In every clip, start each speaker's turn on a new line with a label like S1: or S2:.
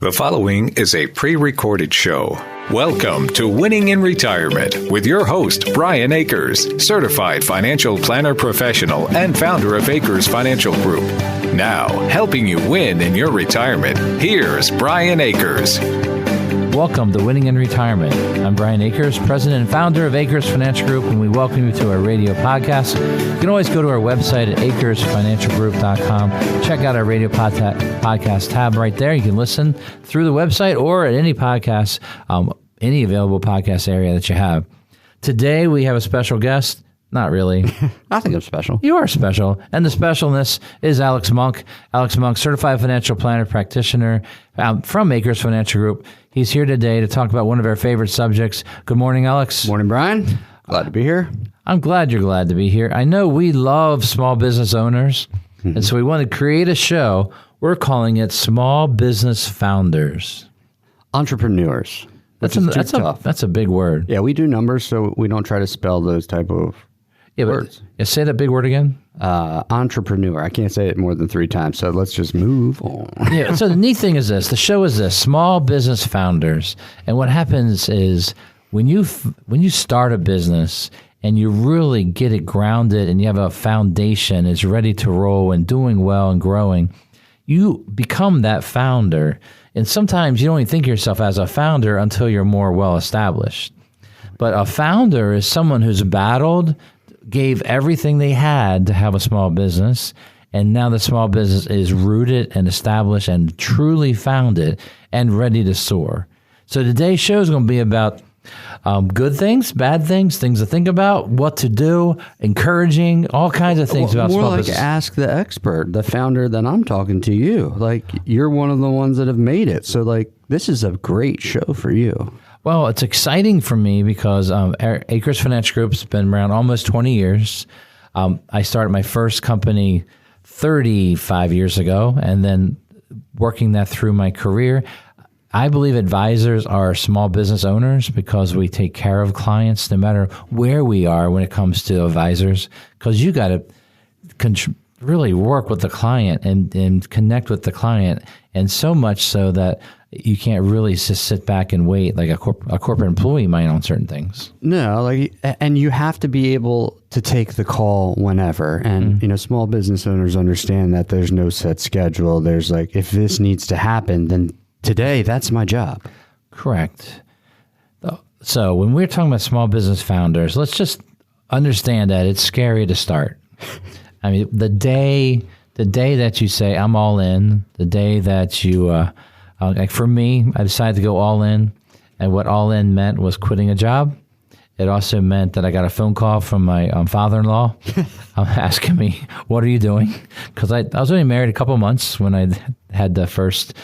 S1: The following is a pre-recorded show. Welcome to Winning in Retirement with your host, Brian Akers, certified financial planner professional and founder of Akers Financial Group. Now, helping you win in your retirement, here's Brian Akers.
S2: Welcome to Winning in Retirement. I'm Brian Akers, president and founder of Akers Financial Group, and we welcome you to our radio podcast. You can always go to our website at akersfinancialgroup.com. Check out our radio podcast tab right there. You can listen through the website or at any podcast, any available podcast area that you have. Today, we have a special guest. Not really.
S3: I think I'm special.
S2: You are special. And the specialness is Alex Monk. Alex Monk, certified financial planner practitioner from Akers Financial Group. He's here today to talk about one of our favorite subjects. Good morning, Alex.
S3: Morning, Brian. Glad to be here.
S2: I'm glad you're glad to be here. I know we love small business owners, and so we want to create a show. We're calling it Small Business Founders.
S3: Entrepreneurs.
S2: That's a big word.
S3: Yeah, we do numbers, so we don't try to spell those type of words.
S2: Say that big word again.
S3: Entrepreneur. I can't say it more than 3 times, so let's just move on.
S2: Yeah. So the neat thing is this: the show is this: Small Business Founders. And what happens is when you start a business and you really get it grounded and you have a foundation, it's ready to roll and doing well and growing, you become that founder. And sometimes you don't even think of yourself as a founder until you're more well established. But a founder is someone who's battled, gave everything they had to have a small business, and now the small business is rooted and established and truly founded and ready to soar. So today's show is going to be about good things, bad things, things to think about, what to do, encouraging, all kinds of things about small business.
S3: More like ask the expert, the founder that I'm talking to you. Like, you're one of the ones that have made it. So, like, this is a great show for you.
S2: Well, it's exciting for me because Akers Financial Group has been around almost 20 years. I started my first company 35 years ago, and then working that through my career. I believe advisors are small business owners because we take care of clients no matter where we are when it comes to advisors, because you got to really work with the client and connect with the client, and so much so that you can't really just sit back and wait like a corporate employee might on certain things.
S3: No, and you have to be able to take the call whenever. And, small business owners understand that there's no set schedule. There's like, if this needs to happen, then today, that's my job. Correct.
S2: So when we're talking about small business founders, let's just understand that it's scary to start. I mean, the day that you say, I'm all in, the day that you, like for me, I decided to go all in. And what all in meant was quitting a job. It also meant that I got a phone call from my father-in-law asking me, what are you doing? Because I was only married a couple months when I had the first.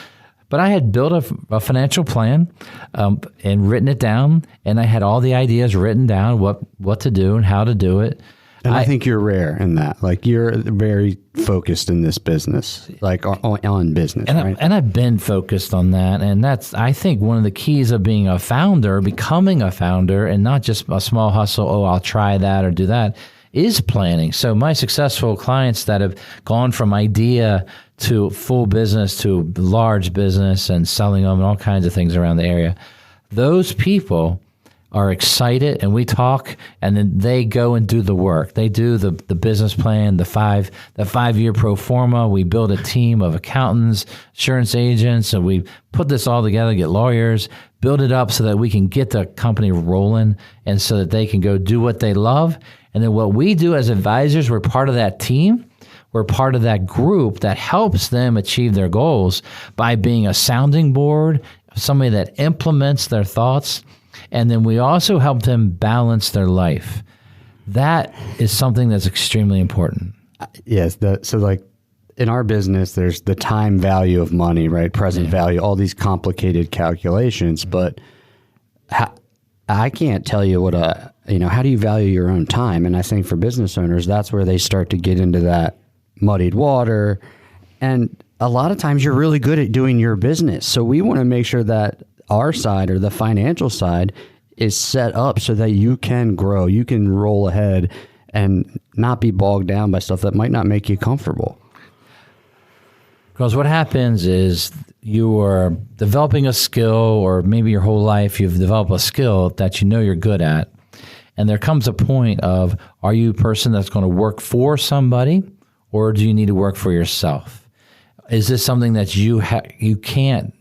S2: But I had built a financial plan and written it down, and I had all the ideas written down, what to do and how to do it.
S3: And I think you're rare in that. Like, you're very focused in this business, like on business, right?
S2: And I've been focused on that. And that's, I think, one of the keys of being a founder, becoming a founder, and not just a small hustle, I'll try that or do that, is planning. So my successful clients that have gone from idea to full business to large business and selling them and all kinds of things around the area, those people are excited, and we talk, and then they go and do the work. They do the business plan, the 5-year pro forma. We build a team of accountants, insurance agents, and we put this all together, get lawyers, build it up so that we can get the company rolling and so that they can go do what they love. And then what we do as advisors, we're part of that team. We're part of that group that helps them achieve their goals by being a sounding board, somebody that implements their thoughts, and then we also help them balance their life. That is something that's extremely important.
S3: Yes. So like in our business, there's the time value of money, right? Present value, all these complicated calculations. But I can't tell you how do you value your own time? And I think for business owners, that's where they start to get into that muddied water. And a lot of times you're really good at doing your business. So we want to make sure that our side, or the financial side, is set up so that you can grow, you can roll ahead and not be bogged down by stuff that might not make you comfortable.
S2: Because what happens is you are developing a skill, or maybe your whole life you've developed a skill that you know you're good at. And there comes a point of, are you a person that's going to work for somebody, or do you need to work for yourself? Is this something that you can't,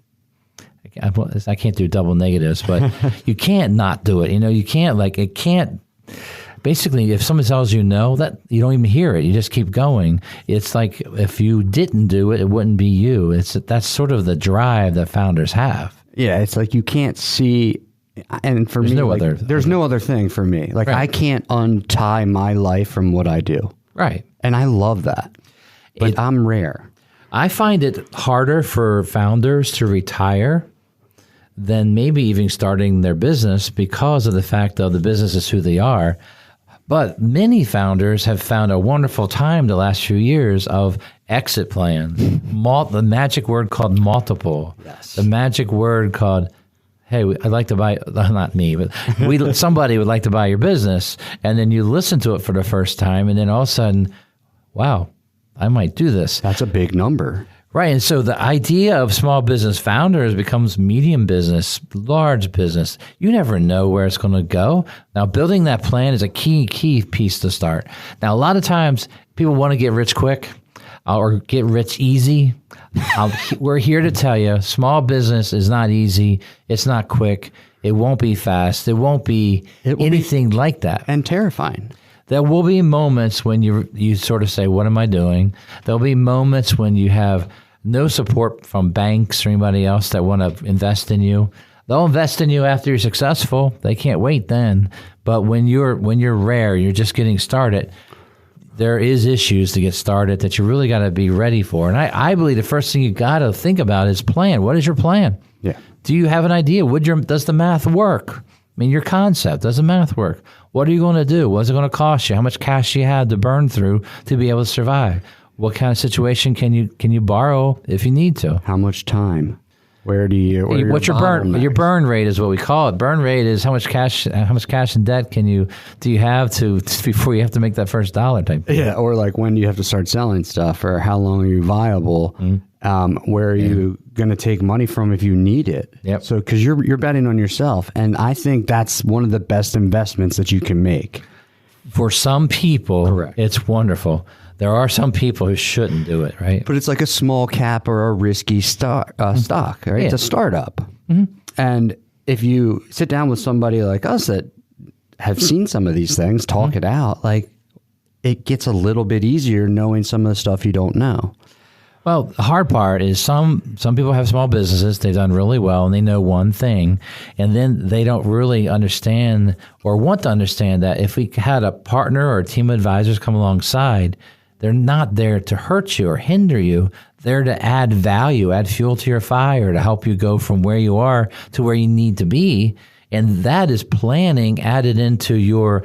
S2: I can't do double negatives, but you can't not do it. You can't, it can't, basically, if someone tells you no, that you don't even hear it. You just keep going. It's like if you didn't do it, it wouldn't be you. That's sort of the drive that founders have.
S3: Yeah, it's like you can't see. And for me, there's no other thing for me. Right. I can't untie my life from what I do.
S2: Right.
S3: And I love that. But I'm rare.
S2: I find it harder for founders to retire than maybe even starting their business, because of the fact of the business is who they are. But many founders have found a wonderful time the last few years of exit plans. The magic word called multiple.
S3: Yes.
S2: The magic word called, hey, I'd like to buy, not me, but somebody would like to buy your business. And then you listen to it for the first time, and then all of a sudden, wow, I might do this.
S3: That's a big number.
S2: Right. And so the idea of small business founders becomes medium business, large business. You never know where it's going to go. Now, building that plan is a key piece to start. Now, a lot of times people want to get rich quick or get rich easy. We're here to tell you, small business is not easy. It's not quick. It won't be fast. It won't be anything like that.
S3: And terrifying.
S2: There will be moments when you sort of say, what am I doing? There'll be moments when you have no support from banks or anybody else that want to invest in you. They'll invest in you after you're successful. They can't wait then. But when you're rare, you're just getting started, there is issues to get started that you really got to be ready for. And I believe the first thing you got to think about is plan. What is your plan?
S3: Yeah.
S2: Do you have an idea? Does the math work? I mean, your concept, does the math work? What are you going to do? What's it going to cost you? How much cash you had to burn through to be able to survive? What kind of situation can you borrow if you need to?
S3: How much time? What's
S2: your burn? Your burn rate is what we call it. Burn rate is how much cash and debt do you have before you have to make that first dollar type thing.
S3: Yeah, or like when do you have to start selling stuff, or how long are you viable? Where are you going to take money from if you need it?
S2: Yep.
S3: So because you're betting on yourself, and I think that's one of the best investments that you can make.
S2: For some people,
S3: correct,
S2: it's wonderful. There are some people who shouldn't do it, right?
S3: But it's like a small cap or a risky stock, right? Yeah. It's a startup. Mm-hmm. And if you sit down with somebody like us that have seen some of these things, talk it out, it gets a little bit easier knowing some of the stuff you don't know.
S2: Well, the hard part is some people have small businesses, they've done really well, and they know one thing, and then they don't really understand or want to understand that if we had a partner or a team of advisors come alongside, they're not there to hurt you or hinder you. They're to add value, add fuel to your fire, to help you go from where you are to where you need to be. And that is planning added into your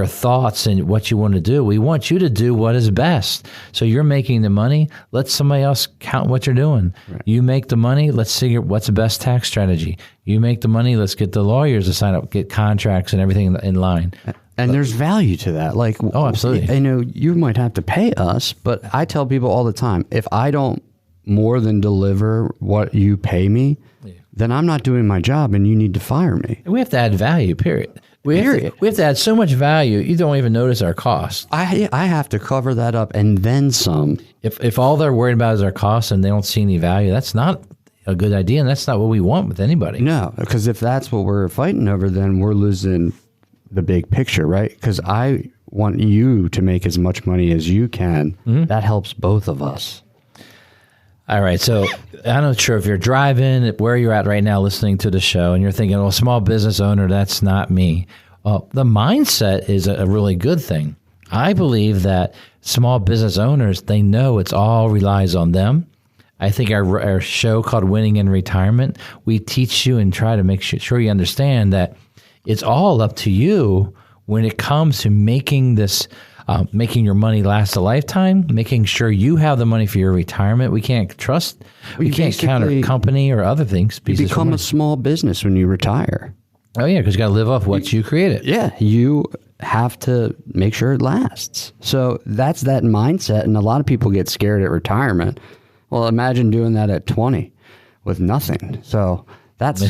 S2: thoughts and what you want to do. We want you to do what is best. So you're making the money. Let somebody else count what you're doing. Right. You make the money. Let's figure what's the best tax strategy. You make the money. Let's get the lawyers to sign up, get contracts and everything in line.
S3: And there's value to that.
S2: Oh, absolutely.
S3: You might have to pay us, but I tell people all the time, if I don't more than deliver what you pay me, then I'm not doing my job and you need to fire me.
S2: We have to add value, period. We have to add so much value, you don't even notice our cost.
S3: I have to cover that up and then some.
S2: If all they're worried about is our costs and they don't see any value, that's not a good idea, and that's not what we want with anybody.
S3: No, because if that's what we're fighting over, then we're losing the big picture, right? Because I want you to make as much money as you can. Mm-hmm. That helps both of us.
S2: All right, so I'm not sure if you're driving, where you're at right now listening to the show, and you're thinking, well, small business owner, that's not me. Well, the mindset is a really good thing. I believe that small business owners, they know it's all relies on them. I think our show called Winning in Retirement, we teach you and try to make sure you understand that it's all up to you when it comes to making this, making your money last a lifetime, making sure you have the money for your retirement. We can't count a company or other things.
S3: You become a small business when you retire.
S2: Oh, yeah, because you got to live off what you created.
S3: Yeah, you have to make sure it lasts. So that's that mindset, and a lot of people get scared at retirement. Well, imagine doing that at 20. with nothing. So that's,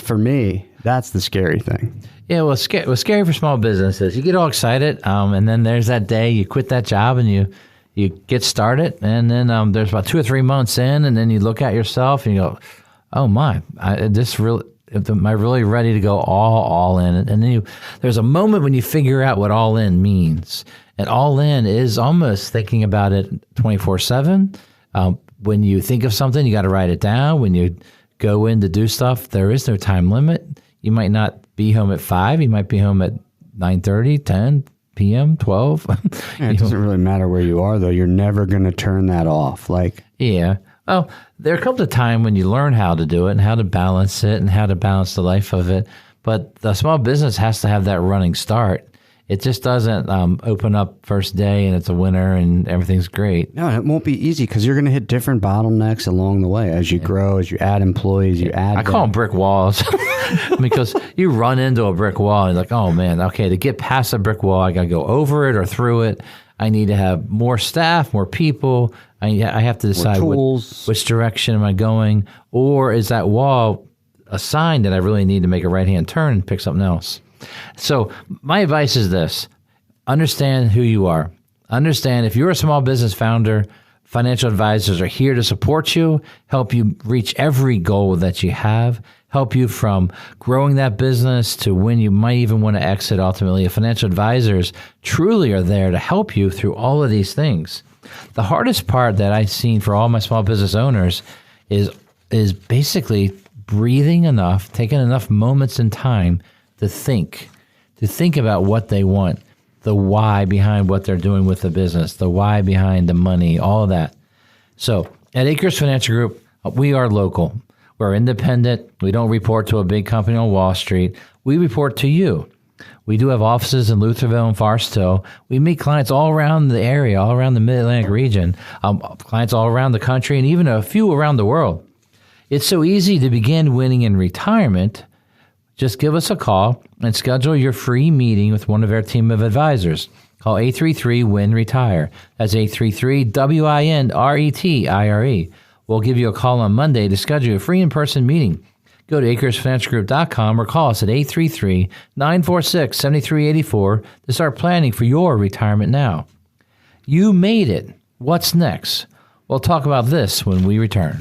S3: for me, that's the scary thing.
S2: Yeah, well, what's scary for small businesses, you get all excited, and then there's that day you quit that job and you get started, and then there's about 2 or 3 months in, and then you look at yourself and you go, oh my, am I really ready to go all in? And then there's a moment when you figure out what all in means. And all in is almost thinking about it 24/7. When you think of something, you got to write it down. When you go in to do stuff, there is no time limit. You might not be home at 5. You might be home at 9:30, 10 p.m., 12.
S3: Yeah, it doesn't really matter where you are, though. You're never going to turn that off.
S2: Yeah. Well, there comes a time when you learn how to do it and how to balance it and how to balance the life of it. But the small business has to have that running start. It just doesn't open up first day and it's a winner and everything's great.
S3: No, it won't be easy because you're going to hit different bottlenecks along the way as you grow, as you add employees, you add.
S2: I call them brick walls because you run into a brick wall and you're like, oh man, okay, to get past a brick wall, I got to go over it or through it. I need to have more staff, more people. I have to decide which direction am I going, or is that wall a sign that I really need to make a right-hand turn and pick something else? So my advice is this: understand who you are. Understand if you're a small business founder, financial advisors are here to support you, help you reach every goal that you have, help you from growing that business to when you might even want to exit ultimately. Financial advisors truly are there to help you through all of these things. The hardest part that I've seen for all my small business owners is basically breathing enough, taking enough moments in time to think about what they want, the why behind what they're doing with the business, the why behind the money, all of that. So at Akers Financial Group, we are local. We're independent. We don't report to a big company on Wall Street. We report to you. We do have offices in Lutherville and Forest Hill. We meet clients all around the area, all around the Mid-Atlantic region, clients all around the country, and even a few around the world. It's so easy to begin winning in retirement. Just give us a call and schedule your free meeting with one of our team of advisors. Call 833-WIN-RETIRE. That's 833-WIN-RETIRE. We'll give you a call on Monday to schedule a free in-person meeting. Go to AkersFinancialGroup.com or call us at 833-946-7384 to start planning for your retirement now. You made it. What's next? We'll talk about this when we return.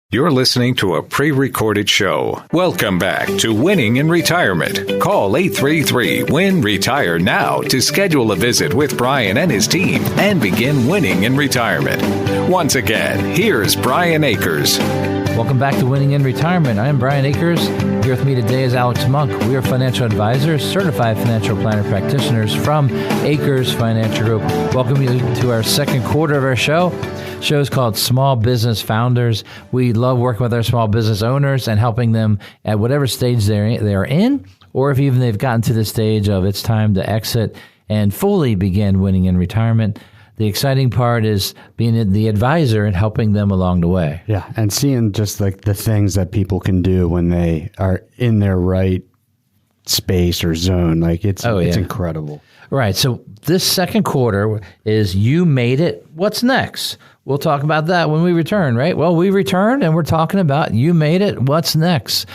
S1: You're listening to a pre-recorded show. Welcome back to Winning in Retirement. Call 833-WIN-RETIRE now to schedule a visit with Brian and his team and begin winning in retirement. Once again, here's Brian Akers.
S2: Welcome back to Winning in Retirement. I am Brian Akers. Here with me today is Alex Monk. We are financial advisors, certified financial planner practitioners from Akers Financial Group. Welcome you to our second quarter of our show. Show is called Small Business Founders. We love working with our small business owners and helping them at whatever stage they're in, or if even they've gotten to the stage of it's time to exit and fully begin winning in retirement. The exciting part is being the advisor and helping them along the way.
S3: Yeah, and seeing just like the things that people can do when they are in their right space or zone. Like it's incredible.
S2: Right. So this second quarter is You Made It. What's next? We'll talk about that when we return, right? Well, we returned and we're talking about You Made It. What's next?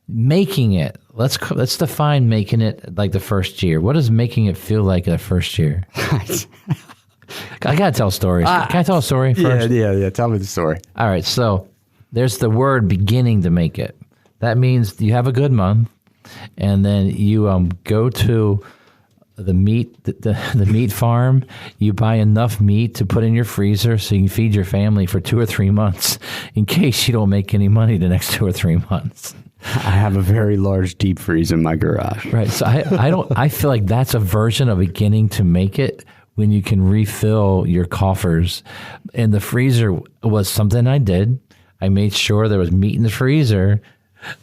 S2: Making it. Let's define making it like the first year. What does making it feel like the first year? I got to tell stories. Can I tell a story first?
S3: Yeah. Tell me the story.
S2: All right. So there's the word beginning to make it. That means you have a good month and then you go to the meat farm. You buy enough meat to put in your freezer so you can feed your family for 2 or 3 months in case you don't make any money the next 2 or 3 months.
S3: I have a very large deep freeze in my garage.
S2: Right. So I feel like that's a version of beginning to make it when you can refill your coffers. And the freezer was something I did. I made sure there was meat in the freezer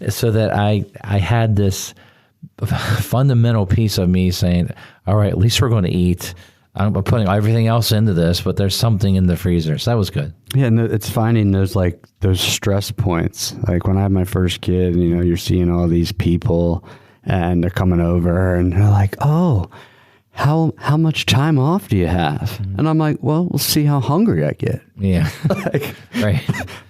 S2: so that I had this fundamental piece of me saying, all right, at least we're going to eat. I'm putting everything else into this, but there's something in the freezer. So that was good.
S3: Yeah, and it's finding those stress points. Like when I had my first kid, you're seeing all these people and they're coming over and they're like, oh, how much time off do you have? And I'm like, well, we'll see how hungry I get.
S2: Yeah. Right.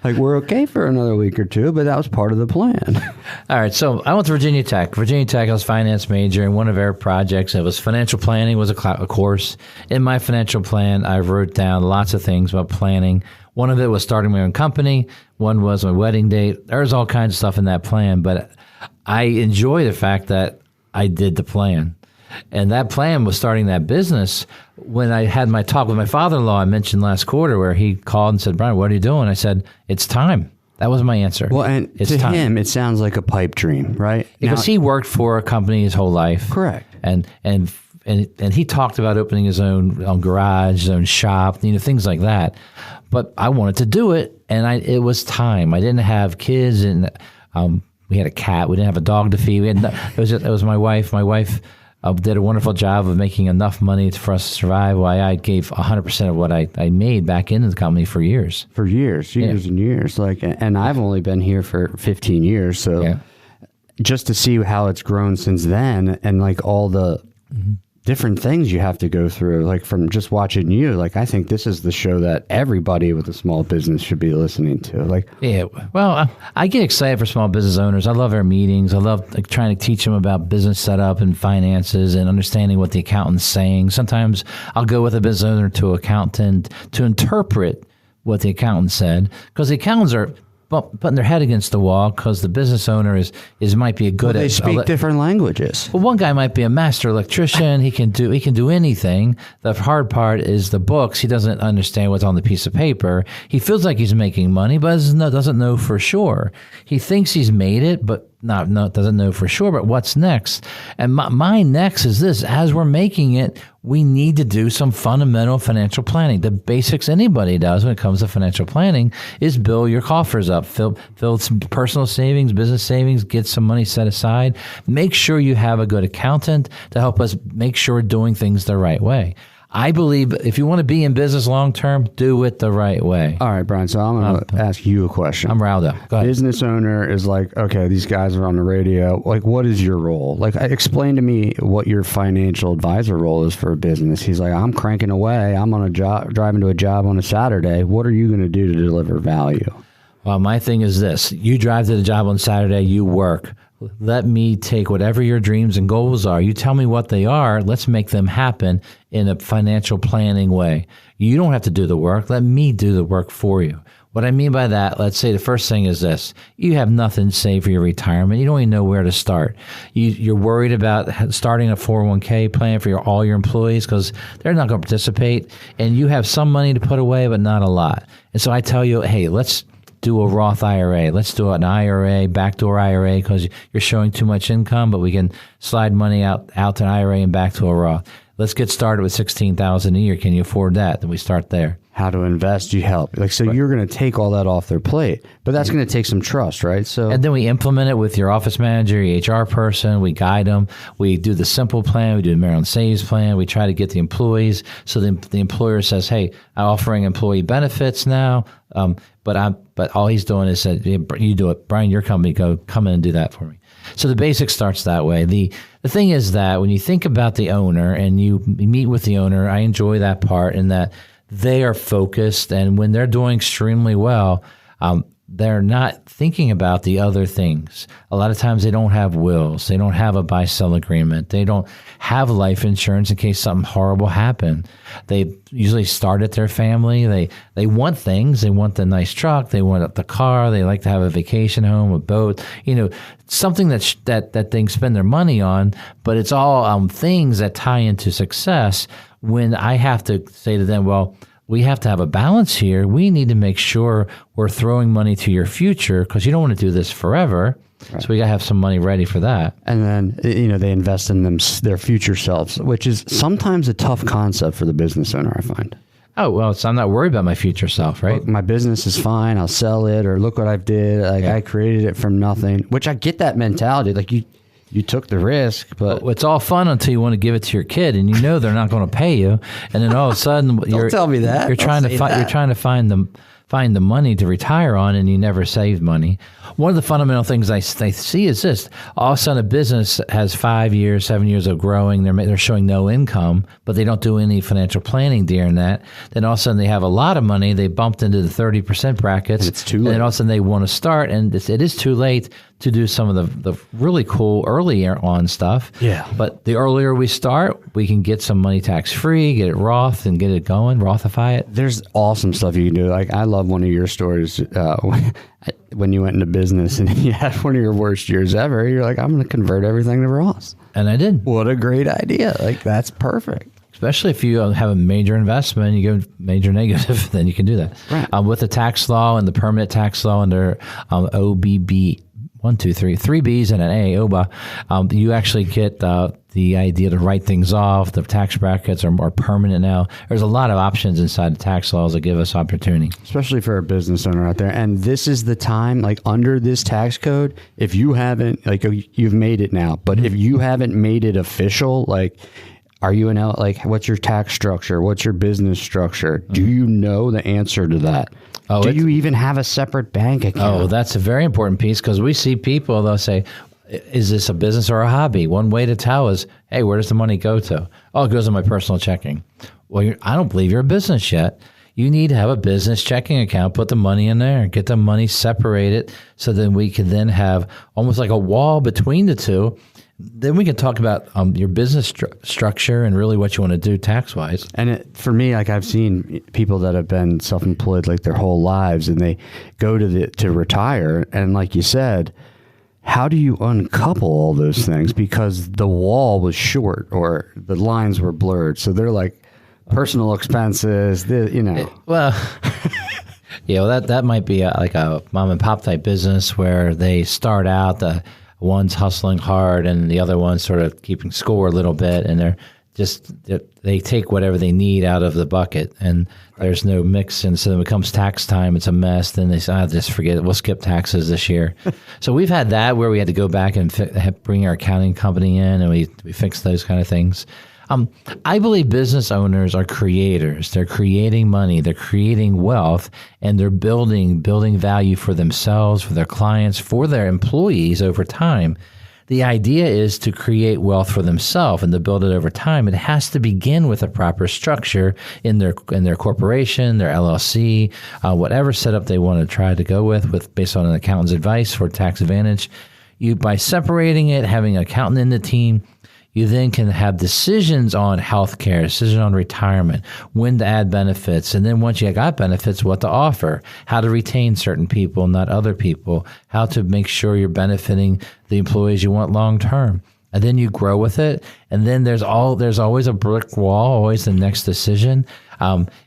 S3: Like, we're okay for another week or two, but that was part of the plan.
S2: All right. So I went to Virginia Tech. Virginia Tech, I was finance major, and one of our projects, it was financial planning, was a course. In my financial plan, I wrote down lots of things about planning. One of it was starting my own company. One was my wedding date. There's all kinds of stuff in that plan, but I enjoy the fact that I did the plan. And that plan was starting that business. When I had my talk with my father-in-law, I mentioned last quarter, where he called and said, Brian, what are you doing? I said, it's time. That was my answer.
S3: Well, and
S2: it's
S3: to
S2: time.
S3: him, it sounds like a pipe dream, right?
S2: Because he worked for a company his whole life.
S3: Correct.
S2: And he talked about opening his own garage, his own shop, things like that. But I wanted to do it, and it was time. I didn't have kids, and we had a cat. We didn't have a dog to feed. It was my wife. My wife did a wonderful job of making enough money for us to survive, while I gave 100% of what I made back into the company for years.
S3: For years and years. And I've only been here for 15 years, so just to see how it's grown since then, and like all the different things you have to go through, like from just watching you, like I think this is the show that everybody with a small business should be listening to.
S2: I get excited for small business owners. I love our meetings. I love trying to teach them about business setup and finances and understanding what the accountant's saying. Sometimes I'll go with a business owner to an accountant to interpret what the accountant said, because the accountants are putting their head against the wall because the business owner might be a good.
S3: They speak different languages.
S2: Well, one guy might be a master electrician. He can do anything. The hard part is the books. He doesn't understand what's on the piece of paper. He feels like he's making money, but doesn't know for sure. He thinks he's made it, but doesn't know for sure. But what's next? And my next is this: as we're making it, we need to do some fundamental financial planning. The basics anybody does when it comes to financial planning is build your coffers up, fill some personal savings, business savings, get some money set aside. Make sure you have a good accountant to help us make sure we're doing things the right way. I believe if you want to be in business long term, do it the right way.
S3: All right, Brian. So I'm going to ask you a question.
S2: I'm riled up. Go ahead.
S3: Business owner is like, okay, these guys are on the radio. Like, what is your role? Like, explain to me what your financial advisor role is for a business. He's like, I'm cranking away. I'm on a job, driving to a job on a Saturday. What are you going to do to deliver value?
S2: Well, my thing is this: you drive to the job on Saturday, you work. Let me take whatever your dreams and goals are. You tell me what they are. Let's make them happen in a financial planning way. You don't have to do the work. Let me do the work for you. What I mean by that, let's say the first thing is this: you have nothing saved for your retirement. You don't even know where to start. You're worried about starting a 401k plan for all your employees because they're not going to participate, and you have some money to put away, but not a lot. And so I tell you, hey, let's do a Roth IRA. Let's do an IRA, backdoor IRA, because you're showing too much income, but we can slide money out to an IRA and back to a Roth. Let's get started with $16,000 a year. Can you afford that? Then we start there.
S3: How to invest, you help. Right. You're going to take all that off their plate, but that's going to take some trust, right?
S2: And then we implement it with your office manager, your HR person. We guide them. We do the simple plan. We do the Maryland Saves plan. We try to get the employees. So the employer says, hey, I'm offering employee benefits now. But all he's doing is said, you do it. Brian, your company, come in and do that for me. So the basic starts that way. The thing is that when you think about the owner and you meet with the owner, I enjoy that part in that they are focused, and when they're doing extremely well, they're not thinking about the other things. A lot of times they don't have wills. They don't have a buy-sell agreement. They don't have life insurance in case something horrible happened. They usually start at their family. They want things. They want the nice truck. They want the car. They like to have a vacation home, a boat, something that they can spend their money on, but it's all things that tie into success. When I have to say to them, well, we have to have a balance here. We need to make sure we're throwing money to your future because you don't want to do this forever. Right. So we got to have some money ready for that. And
S3: then, they invest in their future selves, which is sometimes a tough concept for the business owner, I find.
S2: Oh, well, I'm not worried about my future self, right?
S3: Look, my business is fine. I'll sell it, or look what I did. I created it from nothing, which I get that mentality. You took the risk, but
S2: it's all fun until you want to give it to your kid, and they're not going to pay you, and then all of a sudden
S3: don't tell me that.
S2: You're trying to find find the money to retire on and you never saved money. One of the fundamental things I see is this. All of a sudden a business has 5 years, 7 years of growing. They're showing no income, but they don't do any financial planning during that. Then all of a sudden they have a lot of money. They bumped into the 30% brackets.
S3: And it's too late.
S2: And then all of a sudden they want to start, and it is too late to do some of the really cool early on stuff.
S3: Yeah.
S2: But the earlier we start, we can get some money tax-free, get it Roth, and get it going, Rothify it.
S3: There's awesome stuff you can do. Like, I love one of your stories when you went into business and you had one of your worst years ever. You're like, I'm going to convert everything to Roth.
S2: And I did.
S3: What a great idea. Like, that's perfect.
S2: Especially if you have a major investment, you go major negative, then you can do that.
S3: Right.
S2: With the tax law and the permanent tax law under OBB, 1, 2, 3, 3 B's and an A, OBA, you actually get the idea to write things off. The tax brackets are more permanent now. There's a lot of options inside the tax laws that give us opportunity.
S3: Especially for a business owner out there. And this is the time, like under this tax code, if you haven't, like you've made it now, but if you haven't made it official, like, are you what's your tax structure? What's your business structure? Do you know the answer to that? Do you even have a separate bank account?
S2: Oh, that's a very important piece, because we see people, they'll say, is this a business or a hobby? One way to tell is, hey, where does the money go to? Oh, it goes to my personal checking. Well, I don't believe you're a business yet. You need to have a business checking account, put the money in there, get the money separated, so then we can then have almost like a wall between the two. Then we can talk about your business structure and really what you want to do tax-wise.
S3: And for me, like, I've seen people that have been self-employed like their whole lives, and they go to retire. And like you said, how do you uncouple all those things? Because the wall was short or the lines were blurred. So they're like personal expenses,
S2: Well, that might be like a mom and pop type business where they start out, the one's hustling hard and the other one's sort of keeping score a little bit, and they take whatever they need out of the bucket, and there's no mix. And so then it becomes tax time. It's a mess. Then they say, just forget it. We'll skip taxes this year. So we've had that where we had to go back and bring our accounting company in, and we fix those kind of things. I believe business owners are creators. They're creating money. They're creating wealth, and they're building value for themselves, for their clients, for their employees over time. The idea is to create wealth for themselves and to build it over time. It has to begin with a proper structure in their corporation, their LLC, whatever setup they want to try to go with based on an accountant's advice for tax advantage. By separating it, having an accountant in the team, you then can have decisions on health care, decision on retirement, when to add benefits, and then once you got benefits, what to offer, how to retain certain people, not other people, how to make sure you're benefiting the employees you want long term. And then you grow with it, and then there's always a brick wall, always the next decision.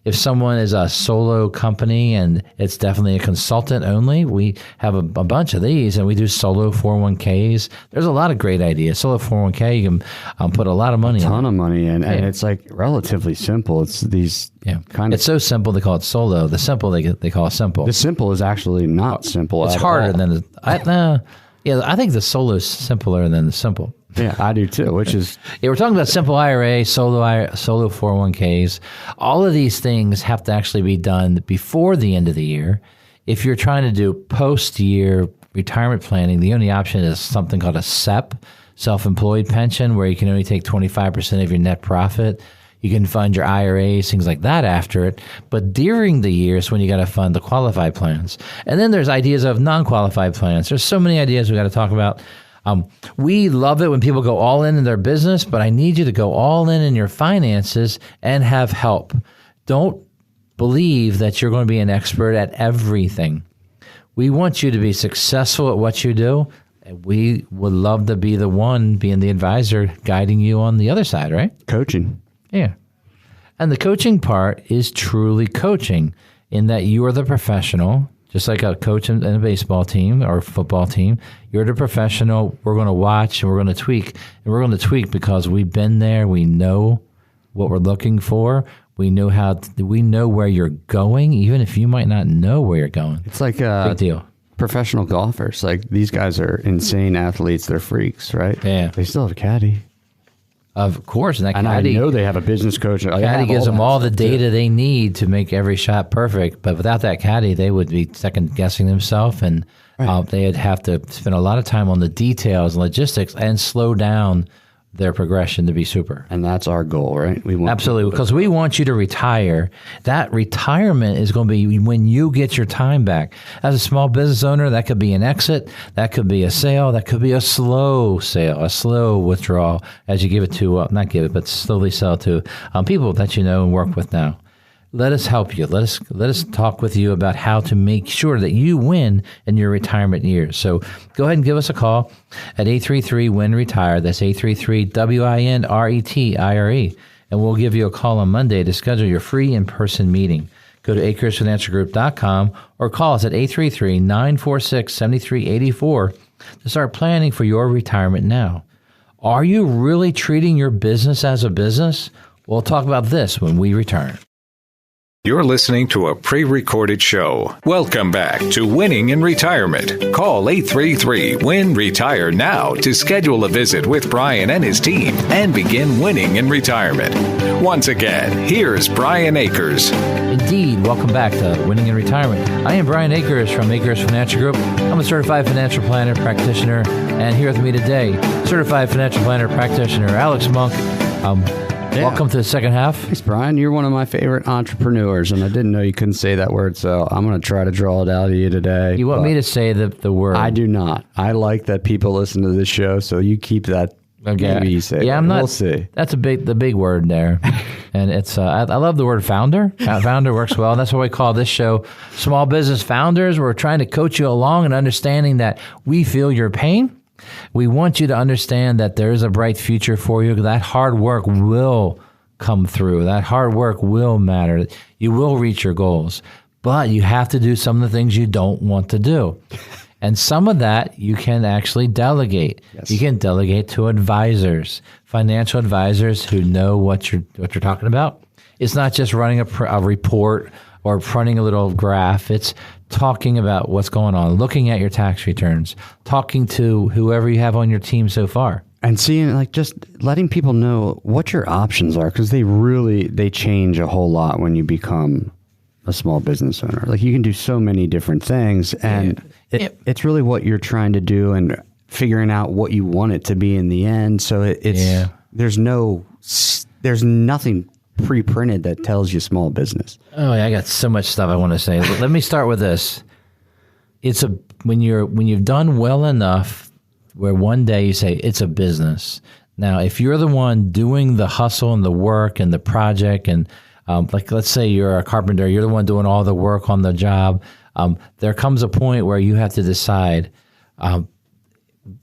S2: If someone is a solo company and it's definitely a consultant only, we have a bunch of these, and we do solo 401ks. There's a lot of great ideas. Solo 401k, you can put a lot of money in.
S3: A ton of money in, and it's like relatively simple. It's these kind of...
S2: It's so simple they call it solo. The simple they call it simple.
S3: The simple is actually not simple
S2: It's
S3: at
S2: harder
S3: all.
S2: than I think the solo is simpler than the simple.
S3: Yeah, I do too, which is...
S2: we're talking about simple IRA, solo 401ks. All of these things have to actually be done before the end of the year. If you're trying to do post-year retirement planning, the only option is something called a SEP, self-employed pension, where you can only take 25% of your net profit. You can fund your IRAs, things like that after it. But during the year is when you got to fund the qualified plans. And then there's ideas of non-qualified plans. There's so many ideas we got to talk about. We love it when people go all in their business, but I need you to go all in your finances and have help. Don't believe that you're going to be an expert at everything. We want you to be successful at what you do. We would love to be the one, being the advisor, guiding you on the other side, right?
S3: Coaching.
S2: Yeah. And the coaching part is truly coaching in that you are the professional. Just like a coach in a baseball team or football team, you're the professional. We're going to watch and we're going to tweak. And we're going to tweak because we've been there. We know what we're looking for. We know where you're going, even if you might not know where you're going.
S3: It's like
S2: big deal.
S3: Professional golfers. Like, these guys are insane athletes. They're freaks, right?
S2: Yeah.
S3: They still have a caddy.
S2: Of course, and
S3: I know they have a business coach.
S2: Caddy gives them all the data they need to make every shot perfect. But without that caddy, they would be second guessing themselves, and they'd have to spend a lot of time on the details and logistics and slow down their progression to be super.
S3: And that's our goal, right?
S2: Absolutely, because we want you to retire. That retirement is going to be when you get your time back. As a small business owner, that could be an exit, that could be a sale, that could be a slow sale, a slow withdrawal as you give it to, not give it, but slowly sell to people that you know and work with now. Let us help you. Let us talk with you about how to make sure that you win in your retirement years. So go ahead and give us a call at 833-WIN-RETIRE. That's 833-WIN-RETIRE. And we'll give you a call on Monday to schedule your free in-person meeting. Go to akersfinancialgroup.com or call us at 833-946-7384 to start planning for your retirement now. Are you really treating your business as a business? We'll talk about this when we return.
S1: You're listening to a pre-recorded show. Welcome back to Winning in Retirement. Call 833-WIN-RETIRE now to schedule a visit with Brian and his team and begin winning in retirement. Once again, here's Brian Akers.
S2: Indeed, welcome back to Winning in Retirement. I am Brian Akers from Akers Financial Group. I'm a certified financial planner practitioner, and here with me today, certified financial planner practitioner Alex Monk. Welcome to the second half.
S3: Thanks, Brian. You're one of my favorite entrepreneurs, and I didn't know you couldn't say that word, so I'm going to try to draw it out of you today.
S2: You want me to say the word?
S3: I do not. I like that people listen to this show, so you keep that.
S2: Okay.
S3: Maybe you say
S2: I'm not.
S3: We'll see.
S2: That's the big word there, and it's. I love the word founder. Founder works well. That's what we call this show, Small Business Founders. We're trying to coach you along and understanding that we feel your pain. We want you to understand that there is a bright future for you. That hard work will come through. That hard work will matter. You will reach your goals, but you have to do some of the things you don't want to do. And some of that you can actually delegate. Yes. You can delegate to advisors, financial advisors who know what you're talking about. It's not just running a report or running a little graph. It's talking about what's going on, looking at your tax returns, talking to whoever you have on your team so far.
S3: And seeing, like, just letting people know what your options are, because they change a whole lot when you become a small business owner. Like, you can do so many different things, and it's really what you're trying to do and figuring out what you want it to be in the end. So there's nothing pre-printed that tells you small business.
S2: Oh, yeah, I got so much stuff I want to say. Let me start with this. When you've done well enough where one day you say it's a business. Now, if you're the one doing the hustle and the work and the project, and like, let's say you're a carpenter, you're the one doing all the work on the job, there comes a point where you have to decide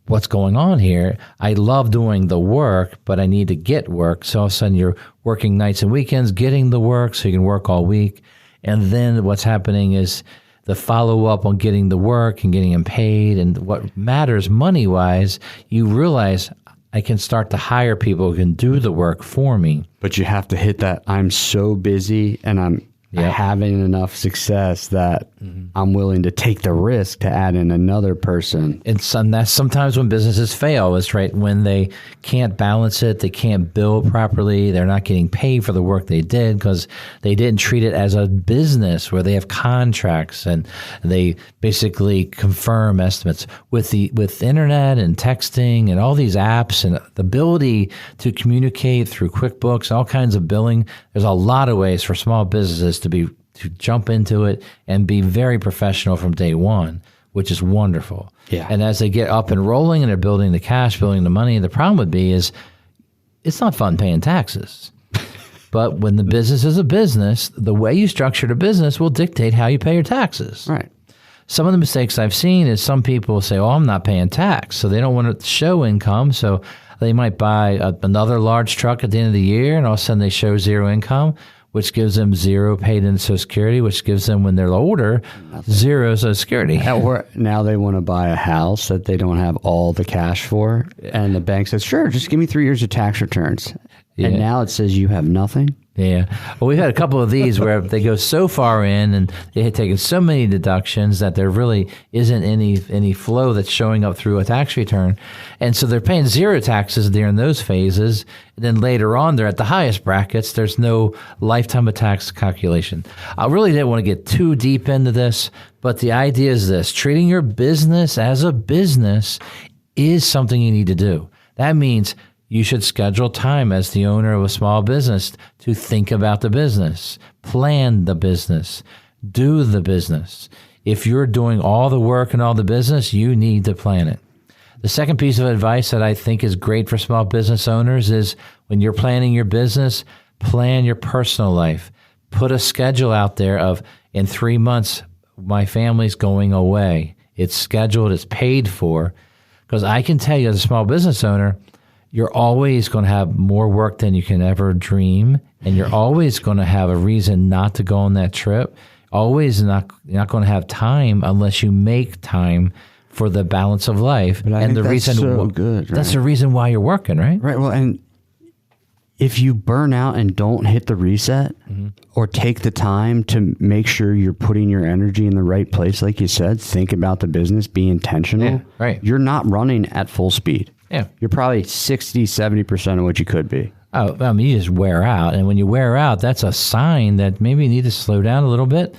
S2: what's going on here. I love doing the work, but I need to get work. So all of a sudden you're working nights and weekends, getting the work so you can work all week. And then what's happening is the follow-up on getting the work and getting them paid, and what matters money-wise, you realize I can start to hire people who can do the work for me.
S3: But you have to hit that I'm so busy and I'm having enough success that I'm willing to take the risk to add in another person.
S2: And that's sometimes when businesses fail, is right when they can't balance it, they can't bill properly, they're not getting paid for the work they did because they didn't treat it as a business where they have contracts and they basically confirm estimates. With internet and texting and all these apps and the ability to communicate through QuickBooks, all kinds of billing, there's a lot of ways for small businesses to jump into it and be very professional from day one, which is wonderful.
S3: Yeah.
S2: And as they get up and rolling and they're building the cash, building the money, the problem would be is it's not fun paying taxes. But when the business is a business, the way you structure the business will dictate how you pay your taxes.
S3: Right.
S2: Some of the mistakes I've seen is some people say, I'm not paying tax. So they don't want to show income. So they might buy another large truck at the end of the year, and all of a sudden they show zero income, which gives them zero paid in Social Security, which gives them, when they're older, zero Social Security.
S3: Now they want to buy a house that they don't have all the cash for, and the bank says, sure, just give me 3 years of tax returns. And now it says you have nothing?
S2: Yeah. Well, we've had a couple of these where they go so far in and they had taken so many deductions that there really isn't any flow that's showing up through a tax return. And so they're paying zero taxes during those phases. And then later on, they're at the highest brackets. There's no lifetime of tax calculation. I really didn't want to get too deep into this, but the idea is this: treating your business as a business is something you need to do. That means you should schedule time as the owner of a small business to think about the business, plan the business, do the business. If you're doing all the work and all the business, you need to plan it. The second piece of advice that I think is great for small business owners is when you're planning your business, plan your personal life. Put a schedule out there of, in 3 months, my family's going away. It's scheduled, it's paid for. Because I can tell you as a small business owner, you're always going to have more work than you can ever dream, and you're always going to have a reason not to go on that trip. Always you're not going to have time unless you make time for the balance of life.
S3: But I think that's so good, right?
S2: That's the reason why you're working, right?
S3: Right. Well, and if you burn out and don't hit the reset or take the time to make sure you're putting your energy in the right place, like you said, think about the business, be intentional.
S2: Yeah, right.
S3: You're not running at full speed.
S2: Yeah.
S3: You're probably 60, 70% of what you could be.
S2: Oh, I mean, you just wear out. And when you wear out, that's a sign that maybe you need to slow down a little bit.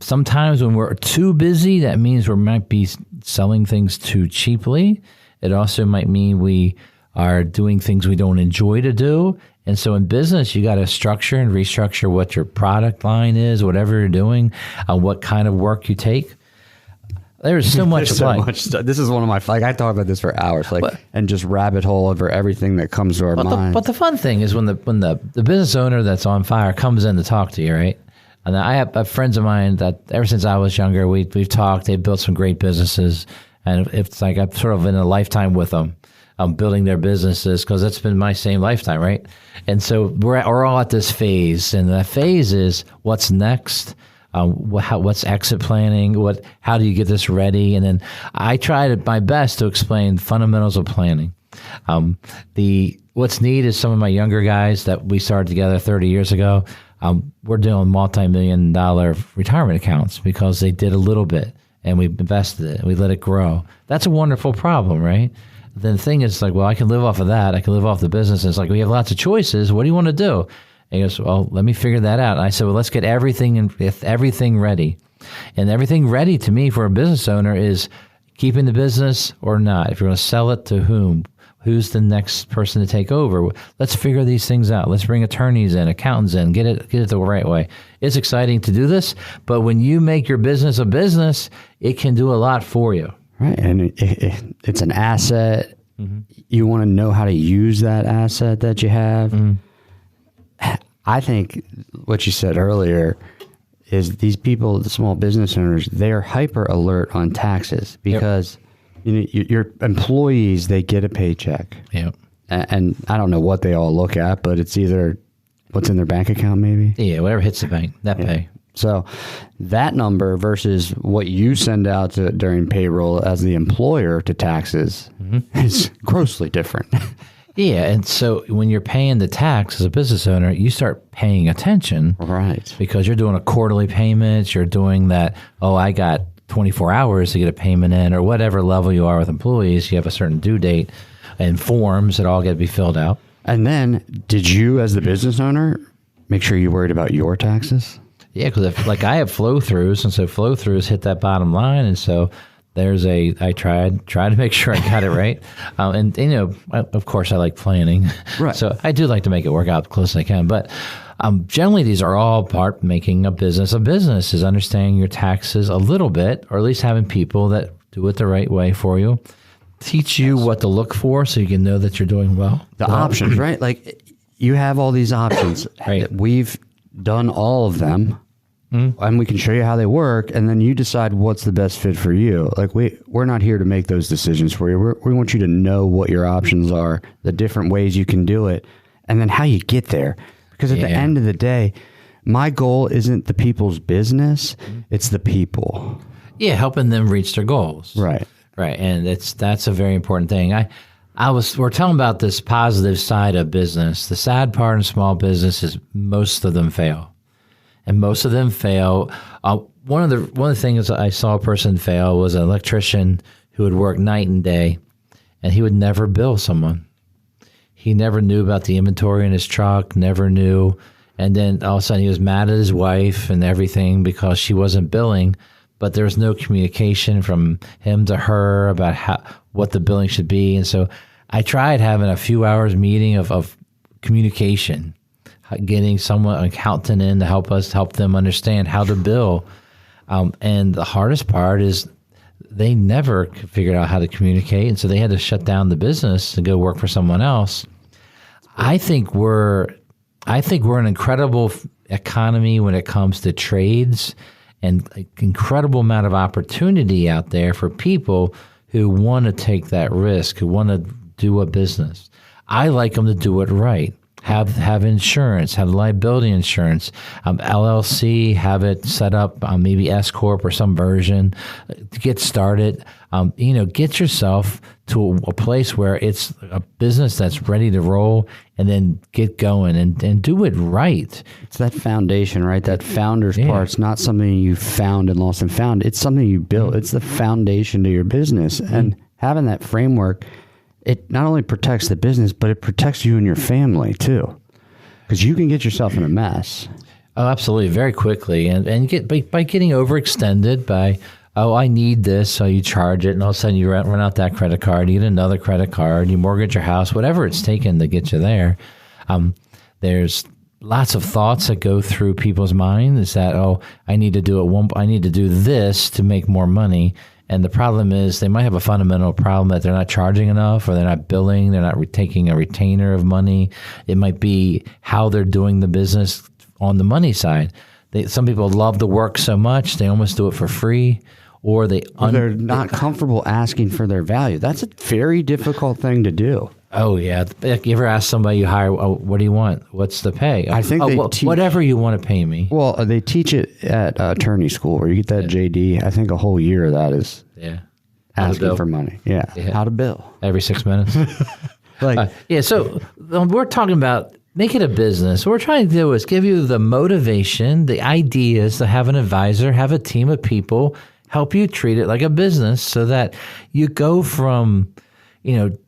S2: Sometimes when we're too busy, that means we might be selling things too cheaply. It also might mean we are doing things we don't enjoy to do. And so in business, you got to structure and restructure what your product line is, whatever you're doing, what kind of work you take. There's so much
S3: stuff. This is one of my, I talk about this for hours, and just rabbit hole over everything that comes to our mind.
S2: But the fun thing is when the business owner that's on fire comes in to talk to you, right? And I have friends of mine that ever since I was younger, we've talked. They've built some great businesses, and it's like I'm sort of in a lifetime with them. I'm building their businesses because it's been my same lifetime, right? And so we're all at this phase, and that phase is what's next. What's exit planning? How do you get this ready? And then I tried my best to explain fundamentals of planning. What's neat is some of my younger guys that we started together 30 years ago. We're doing multi-million-dollar retirement accounts because they did a little bit and we invested it and we let it grow. That's a wonderful problem, right? Then the thing is like, well, I can live off of that. I can live off the business. And it's like we have lots of choices. What do you want to do? And he goes, well, let me figure that out. And I said, well, let's get everything ready. And everything ready to me for a business owner is keeping the business or not. If you're going to sell it, to whom? Who's the next person to take over? Let's figure these things out. Let's bring attorneys in, accountants in, get it the right way. It's exciting to do this, but when you make your business a business, it can do a lot for you.
S3: Right, and it's an asset. Mm-hmm. You want to know how to use that asset that you have. Mm-hmm. I think what you said earlier is these people, the small business owners, they're hyper alert on taxes because your employees, they get a paycheck.
S2: Yep.
S3: And I don't know what they all look at, but it's either what's in their bank account maybe.
S2: Yeah, whatever hits the bank, that pay.
S3: So that number versus what you send out during payroll as the employer to taxes is grossly different.
S2: Yeah, and so when you're paying the tax as a business owner, you start paying attention.
S3: Right.
S2: Because you're doing a quarterly payment, you're doing that, I got 24 hours to get a payment in, or whatever level you are with employees, you have a certain due date and forms that all get to be filled out.
S3: And then, did you as the business owner make sure you worried about your taxes?
S2: Yeah, because I have flow-throughs, and so flow-throughs hit that bottom line, and so I tried to make sure I got it right. And, of course, I like planning.
S3: Right.
S2: So I do like to make it work out close as I can. But generally, these are all part making a business. A business is understanding your taxes a little bit, or at least having people that do it the right way for you, teach you what to look for so you can know that you're doing well.
S3: The options, right? Like, you have all these options.
S2: Right.
S3: We've done all of them. And we can show you how they work, and then you decide what's the best fit for you. Like we're not here to make those decisions for you. We want you to know what your options are, the different ways you can do it, and then how you get there. Because at the end of the day, my goal isn't the people's business; it's the people.
S2: Yeah, helping them reach their goals.
S3: Right.
S2: Right, and that's a very important thing. We're talking about this positive side of business. The sad part in small business is most of them fail. And most of them fail. One of the things I saw a person fail was an electrician who would work night and day, and he would never bill someone. He never knew about the inventory in his truck, never knew. And then all of a sudden he was mad at his wife and everything because she wasn't billing, but there was no communication from him to her about what the billing should be. And so I tried having a few hours meeting of communication, getting someone, an accountant in to help them understand how to bill. And the hardest part is they never figured out how to communicate, and so they had to shut down the business and go work for someone else. I think we're an incredible economy when it comes to trades, and an incredible amount of opportunity out there for people who want to take that risk, who want to do a business. I like them to do it right. Have insurance, have liability insurance, LLC, have it set up, maybe S Corp or some version to get started. Get yourself to a place where it's a business that's ready to roll, and then get going and do it right.
S3: It's that foundation, right? That founder's part. It's not something you found and lost and found. It's something you built. It's the foundation to your business. And having that framework, it not only protects the business, but it protects you and your family too, because you can get yourself in a mess.
S2: Oh, absolutely, very quickly, and get by getting overextended by, I need this, so you charge it, and all of a sudden you run out that credit card, you get another credit card, you mortgage your house, whatever it's taken to get you there. There's lots of thoughts that go through people's minds. Is that I need to do I need to do this to make more money. And the problem is they might have a fundamental problem that they're not charging enough, or they're not billing, they're not taking a retainer of money. It might be how they're doing the business on the money side. Some people love the work so much, they almost do it for free, or they're not comfortable asking for their value. That's a very difficult thing to do. Oh, yeah. You ever ask somebody you hire, what do you want? What's the pay? I think whatever you want to pay me. Well, they teach it at attorney school where you get that JD. I think a whole year of that is asking for money. Yeah. How to bill. Every 6 minutes. So we're talking about make it a business. What we're trying to do is give you the motivation, the ideas to have an advisor, have a team of people, help you treat it like a business so that you go from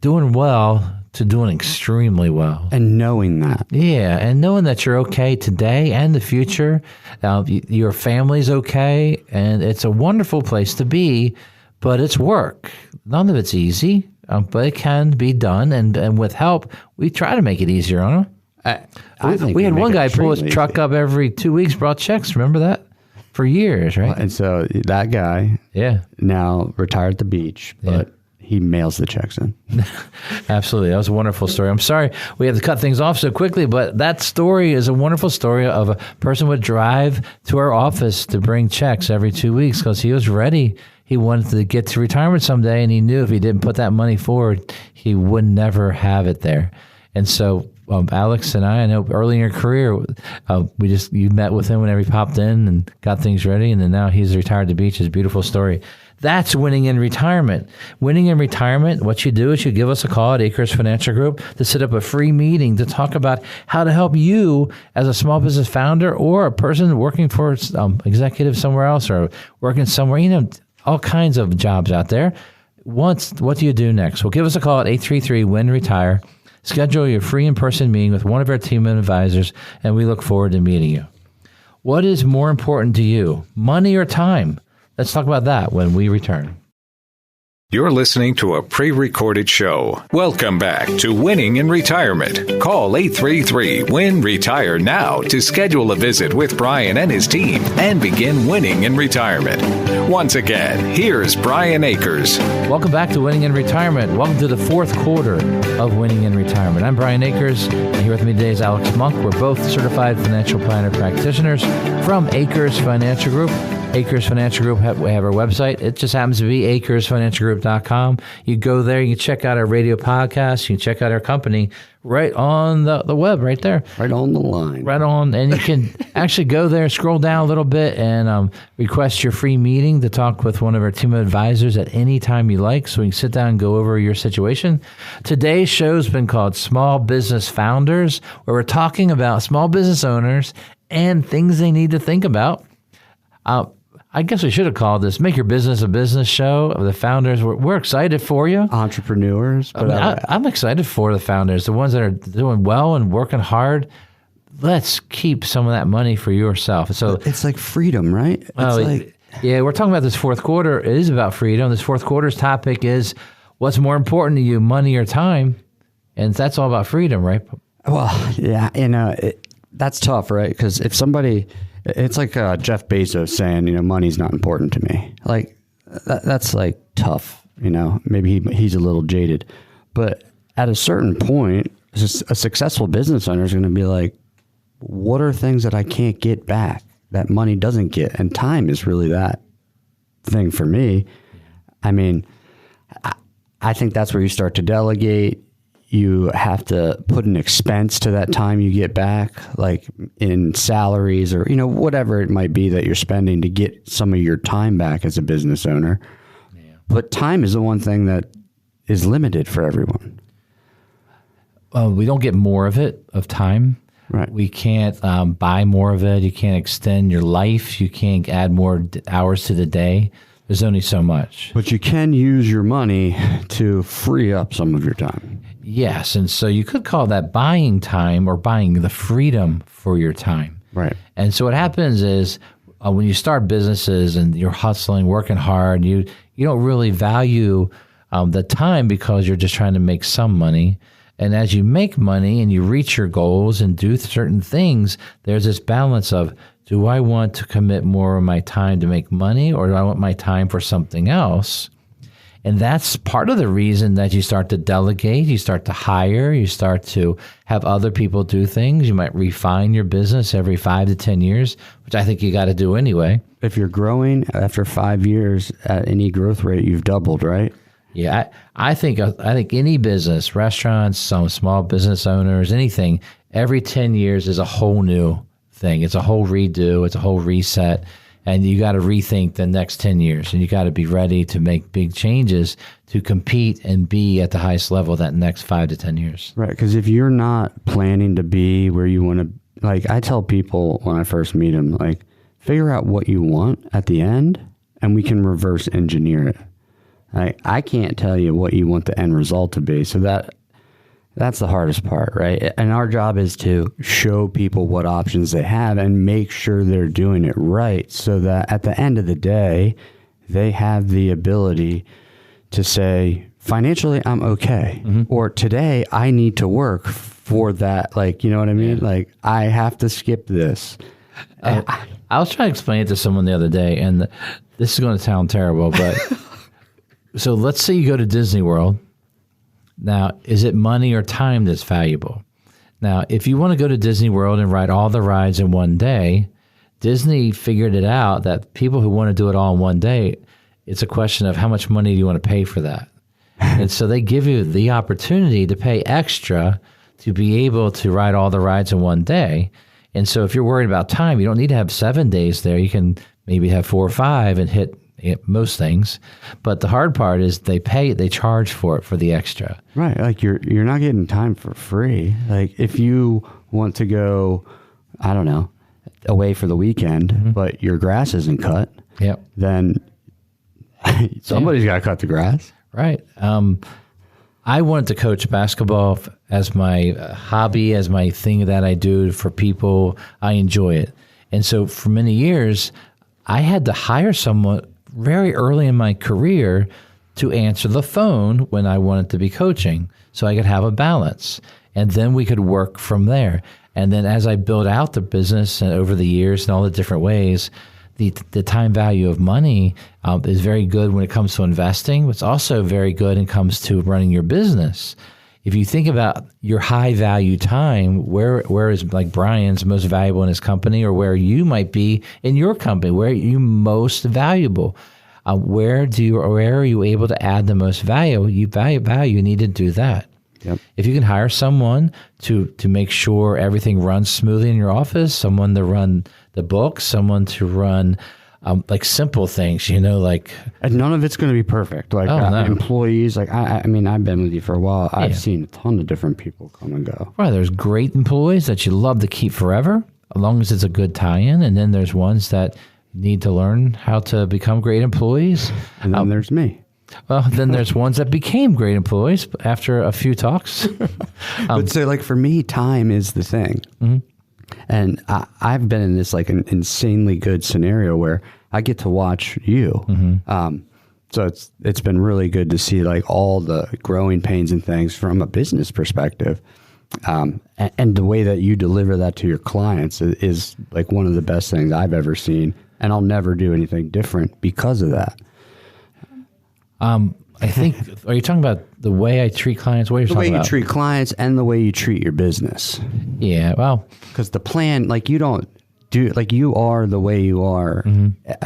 S2: doing well to doing extremely well. And knowing that. Yeah, and knowing that you're okay today and the future. Your family's okay, and it's a wonderful place to be, but it's work. None of it's easy, but it can be done, and with help, we try to make it easier on them. We had one guy pull his truck up every 2 weeks, brought checks. Remember that? For years, right? And so that guy now retired at the beach, but he mails the checks in. Absolutely. That was a wonderful story. I'm sorry we have to cut things off so quickly, but that story is a wonderful story of a person would drive to our office to bring checks every 2 weeks because he was ready. He wanted to get to retirement someday, and he knew if he didn't put that money forward, he would never have it there. And so Alex and I know early in your career, you met with him whenever he popped in and got things ready, and then now he's retired at the beach. It's a beautiful story. That's winning in retirement. Winning in retirement, what you do is you give us a call at Akers Financial Group to set up a free meeting to talk about how to help you as a small business founder or a person working for executive somewhere else or working somewhere, all kinds of jobs out there. What do you do next? Well, give us a call at 833-WIN-RETIRE. Schedule your free in-person meeting with one of our team of advisors, and we look forward to meeting you. What is more important to you, money or time? Let's talk about that when we return.
S1: You're listening to a pre-recorded show. Welcome back to Winning in Retirement. Call 833-WIN-RETIRE now to schedule a visit with Brian and his team and begin winning in retirement. Once again, here's Brian Akers.
S2: Welcome back to Winning in Retirement. Welcome to the fourth quarter of Winning in Retirement. I'm Brian Akers, and here with me today is Alex Monk. We're both certified financial planner practitioners from Akers Financial Group. Akers Financial Group, we have our website. It just happens to be akersfinancialgroup.com. You go there, you can check out our radio podcast, you can check out our company right on the web, right there.
S3: Right on the line.
S2: Right on. And you can actually go there, scroll down a little bit, and request your free meeting to talk with one of our team of advisors at any time you like, so we can sit down and go over your situation. Today's show's been called Small Business Founders, where we're talking about small business owners and things they need to think about. I guess we should have called this Make Your Business a Business Show of the founders. We're excited for you.
S3: Entrepreneurs. But
S2: I'm excited for the founders, the ones that are doing well and working hard. Let's keep some of that money for yourself. So
S3: it's like freedom, right?
S2: Yeah, we're talking about this fourth quarter. It is about freedom. This fourth quarter's topic is what's more important to you, money or time? And that's all about freedom, right?
S3: Well, yeah, and that's tough, right? Because if somebody... It's like Jeff Bezos saying, money's not important to me. Like, that's like tough, Maybe he's a little jaded. But at a certain point, a successful business owner is going to be like, what are things that I can't get back that money doesn't get? And time is really that thing for me. I mean, I think that's where you start to delegate. You have to put an expense to that time you get back, like in salaries or, whatever it might be that you're spending to get some of your time back as a business owner. Yeah. But time is the one thing that is limited for everyone.
S2: We don't get more of time.
S3: Right.
S2: We can't buy more of it. You can't extend your life. You can't add more hours to the day. There's only so much.
S3: But you can use your money to free up some of your time.
S2: Yes, and so you could call that buying time or buying the freedom for your time.
S3: Right.
S2: And so what happens is when you start businesses and you're hustling, working hard, you don't really value the time because you're just trying to make some money. And as you make money and you reach your goals and do certain things, there's this balance of, do I want to commit more of my time to make money, or do I want my time for something else? And that's part of the reason that you start to delegate, you start to hire, you start to have other people do things. You might refine your business every 5 to 10 years, which I think you got to do anyway.
S3: If you're growing after 5 years at any growth rate, you've doubled, right?
S2: Yeah, I think any business, restaurants, some small business owners, anything, every 10 years is a whole new thing. It's a whole redo. It's a whole reset. And you got to rethink the next 10 years, and you got to be ready to make big changes to compete and be at the highest level that next 5 to 10 years.
S3: Right, because if you're not planning to be where you want to, like I tell people when I first meet them, like figure out what you want at the end, and we can reverse engineer it. I can't tell you what you want the end result to be, so that's the hardest part, right? And our job is to show people what options they have and make sure they're doing it right so that at the end of the day, they have the ability to say, financially, I'm okay. Mm-hmm. Or today, I need to work for that. Like, you know what I mean? Yeah. Like, I have to skip this.
S2: I was trying to explain it to someone the other day, and this is going to sound terrible, but so let's say you go to Disney World. Now, is it money or time that's valuable? Now, if you want to go to Disney World and ride all the rides in one day, Disney figured it out that people who want to do it all in one day, it's a question of how much money do you want to pay for that? And so they give you the opportunity to pay extra to be able to ride all the rides in one day. And so if you're worried about time, you don't need to have 7 days there. You can maybe have 4 or 5 and hit most things. But the hard part is they charge for it, for the extra.
S3: Right. Like you're not getting time for free. Like if you want to go, I don't know, away for the weekend, mm-hmm. but your grass isn't cut,
S2: yep.
S3: then somebody's got to cut the grass.
S2: Right. I wanted to coach basketball as my hobby, as my thing that I do for people. I enjoy it. And so for many years, I had to hire someone very early in my career to answer the phone when I wanted to be coaching so I could have a balance. And then we could work from there. And then as I built out the business and over the years and all the different ways, the time value of money is very good when it comes to investing. It's also very good when it comes to running your business. if you think about your high value time, where is like Brian's most valuable in his company, or where you might be in your company, where are you most valuable? Where are you able to add the most value? You need to do that.
S3: Yep.
S2: If you can hire someone to make sure everything runs smoothly in your office, someone to run the books, someone to run like simple things, like.
S3: And none of it's going to be perfect. Like
S2: no.
S3: employees, like I mean, I've been with you for a while. I've seen a ton of different people come and go.
S2: Right, there's great employees that you love to keep forever, as long as it's a good tie-in, and then there's ones that need to learn how to become great employees.
S3: And then there's me.
S2: Well, then there's ones that became great employees after a few talks.
S3: But so, like, for me, time is the thing. Mm-hmm. And I've been in this, like, an insanely good scenario where I get to watch you. Mm-hmm. So it's been really good to see, like, all the growing pains and things from a business perspective. And the way that you deliver that to your clients is like one of the best things I've ever seen. And I'll never do anything different because of that.
S2: I think, are you talking about the way I treat clients? What are you talking about?
S3: The way you treat clients and the way you treat your business.
S2: Yeah, well.
S3: Because the plan, like, you don't do, like, you are the way you are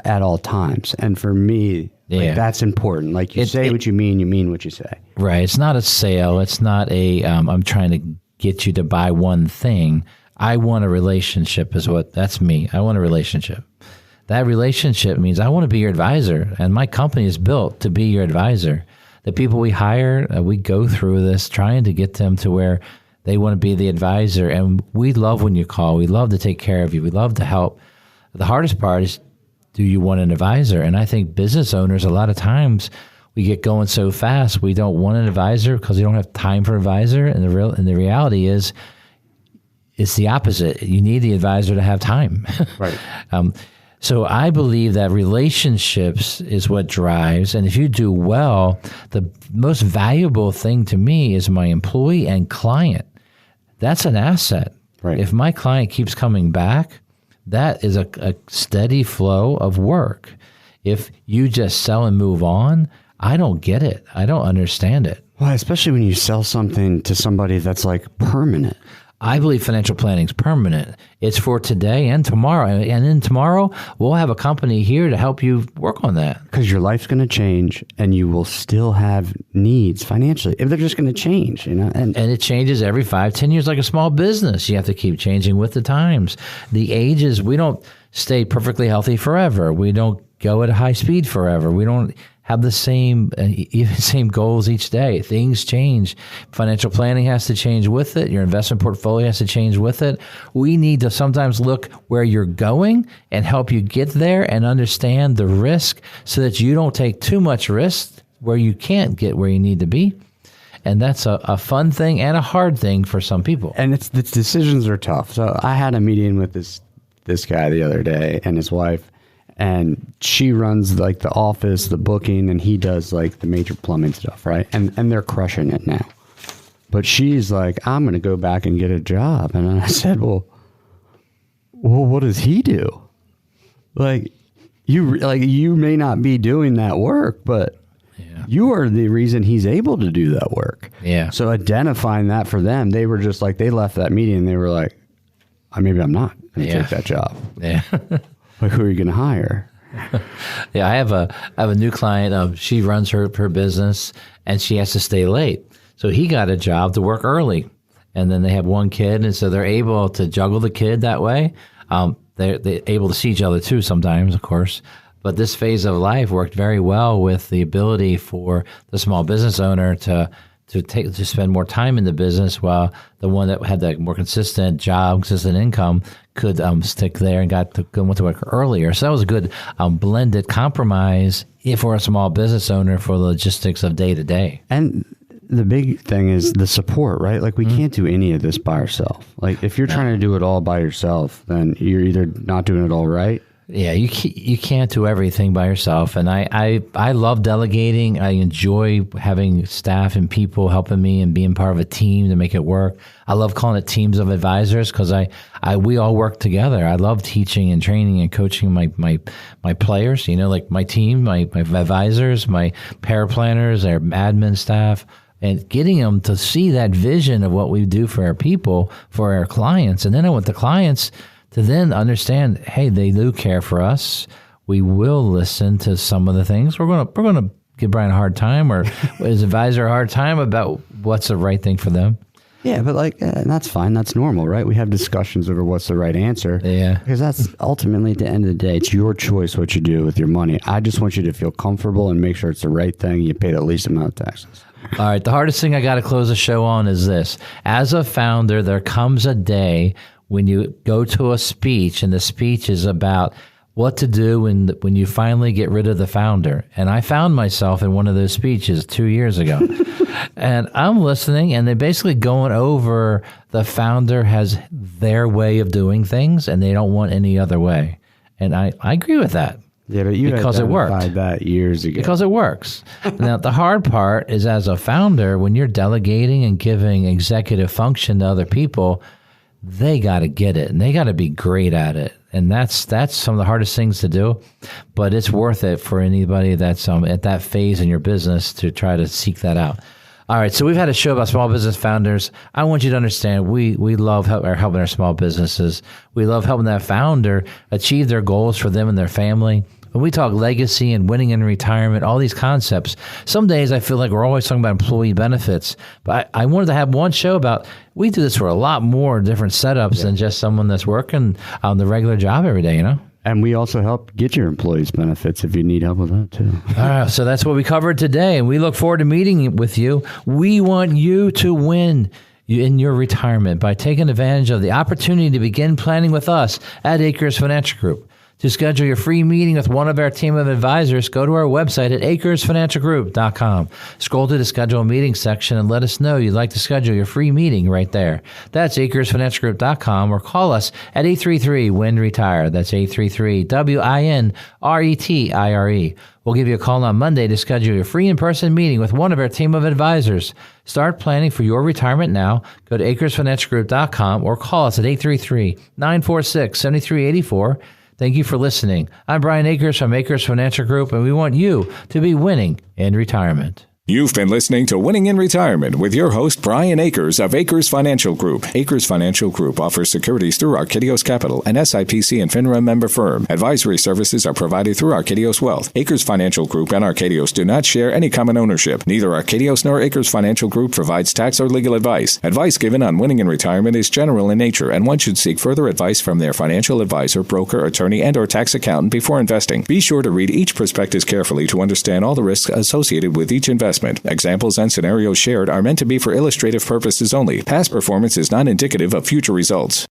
S3: at all times. And for me, like, that's important. Like, you say what you mean what you say. Right.
S2: It's not a sale. It's not I'm trying to get you to buy one thing. I want a relationship that's me. I want a relationship. That relationship means I want to be your advisor, and my company is built to be your advisor. The people we hire, we go through this trying to get them to where they want to be the advisor, and we love when you call. We love to take care of you. We love to help. The hardest part is, do you want an advisor? And I think business owners, a lot of times, we get going so fast, we don't want an advisor because we don't have time for an advisor, and the reality is, it's the opposite. You need the advisor to have time.
S3: Right.
S2: So I believe that relationships is what drives. And if you do well, the most valuable thing to me is my employee and client. That's an asset.
S3: Right.
S2: If my client keeps coming back, that is a steady flow of work. If you just sell and move on, I don't get it. I don't understand it.
S3: Well, especially when you sell something to somebody that's like permanent.
S2: I believe financial planning is permanent. It's for today and tomorrow. And then tomorrow, we'll have a company here to help you work on that.
S3: Because your life's going to change, and you will still have needs financially. If they're just going to change, And
S2: it changes every 5-10 years like a small business. You have to keep changing with the times. The ages, we don't stay perfectly healthy forever. We don't go at a high speed forever. We don't have the same goals each day. Things change. Financial planning has to change with it. Your investment portfolio has to change with it. We need to sometimes look where you're going and help you get there and understand the risk so that you don't take too much risk where you can't get where you need to be. And that's a fun thing and a hard thing for some people.
S3: And the decisions are tough. So I had a meeting with this guy the other day and his wife. And she runs like the office, the booking, and he does like the major plumbing stuff, right? And they're crushing it now. But she's like, I'm going to go back and get a job. And I said, well, what does he do? Like you may not be doing that work, but you are the reason he's able to do that work.
S2: Yeah.
S3: So identifying that for them, they were just like, they left that meeting and they were like, maybe I'm not going to take that job.
S2: Yeah.
S3: Like, who are you going to hire?
S2: Yeah, I have a new client. She runs her business, and she has to stay late. So he got a job to work early, and then they have one kid, and so they're able to juggle the kid that way. They're able to see each other too sometimes, of course. But this phase of life worked very well with the ability for the small business owner to spend more time in the business, while the one that had the more consistent job, consistent income, could stick there and went to work earlier. So that was a good blended compromise for a small business owner for the logistics of day to day.
S3: And the big thing is the support, right? Like, we can't do any of this by ourselves. Like, if you're trying to do it all by yourself, then you're either not doing it all right.
S2: Yeah, you can't do everything by yourself. And I love delegating. I enjoy having staff and people helping me and being part of a team to make it work. I love calling it teams of advisors because we all work together. I love teaching and training and coaching my players, like my team, my advisors, my paraplanners, our admin staff. and getting them to see that vision of what we do for our people, for our clients. And then I want the clients to then understand, hey, they do care for us. We will listen to some of the things. We're going to give Brian a hard time or his advisor a hard time about what's the right thing for them.
S3: Yeah, but and that's fine. That's normal, right? We have discussions over what's the right answer.
S2: Yeah.
S3: Because that's ultimately, at the end of the day, it's your choice what you do with your money. I just want you to feel comfortable and make sure it's the right thing. You pay the least amount of taxes.
S2: All right. The hardest thing I got to close the show on is this. As a founder, there comes a day when you go to a speech, and the speech is about what to do when you finally get rid of the founder. And I found myself in one of those speeches 2 years ago. And I'm listening, and they're basically going over the founder has their way of doing things, and they don't want any other way. And I agree with that.
S3: Yeah, but you
S2: because it worked.
S3: identified that years ago.
S2: Because it works. Now, the hard part is as a founder, when you're delegating and giving executive function to other people, they got to get it, and they got to be great at it. And that's some of the hardest things to do, but it's worth it for anybody that's at that phase in your business to try to seek that out. All right, so we've had a show about small business founders. I want you to understand we love helping our small businesses. We love helping that founder achieve their goals for them and their family. When we talk legacy and winning in retirement, all these concepts, some days I feel like we're always talking about employee benefits. But I wanted to have one show about, we do this for a lot more different setups than just someone that's working on the regular job every day, you know?
S3: And we also help get your employees benefits if you need help with that too.
S2: All right, so that's what we covered today, and we look forward to meeting with you. We want you to win in your retirement by taking advantage of the opportunity to begin planning with us at Akers Financial Group. To schedule your free meeting with one of our team of advisors, go to our website at akersfinancialgroup.com. Scroll to the schedule a meeting section and let us know you'd like to schedule your free meeting right there. That's akersfinancialgroup.com, or call us at 833-WIN-RETIRE. That's 833-WIN-RETIRE. We'll give you a call on Monday to schedule your free in-person meeting with one of our team of advisors. Start planning for your retirement now. Go to akersfinancialgroup.com or call us at 833-946-7384. Thank you for listening. I'm Brian Akers from Akers Financial Group, and we want you to be winning in retirement.
S1: You've been listening to Winning in Retirement with your host, Brian Akers of Akers Financial Group. Akers Financial Group offers securities through Archedios Capital, an SIPC and FINRA member firm. Advisory services are provided through Archedios Wealth. Akers Financial Group and Archedios do not share any common ownership. Neither Archedios nor Akers Financial Group provides tax or legal advice. Advice given on Winning in Retirement is general in nature, and one should seek further advice from their financial advisor, broker, attorney, and or tax accountant before investing. Be sure to read each prospectus carefully to understand all the risks associated with each investment. Examples and scenarios shared are meant to be for illustrative purposes only. Past performance is not indicative of future results.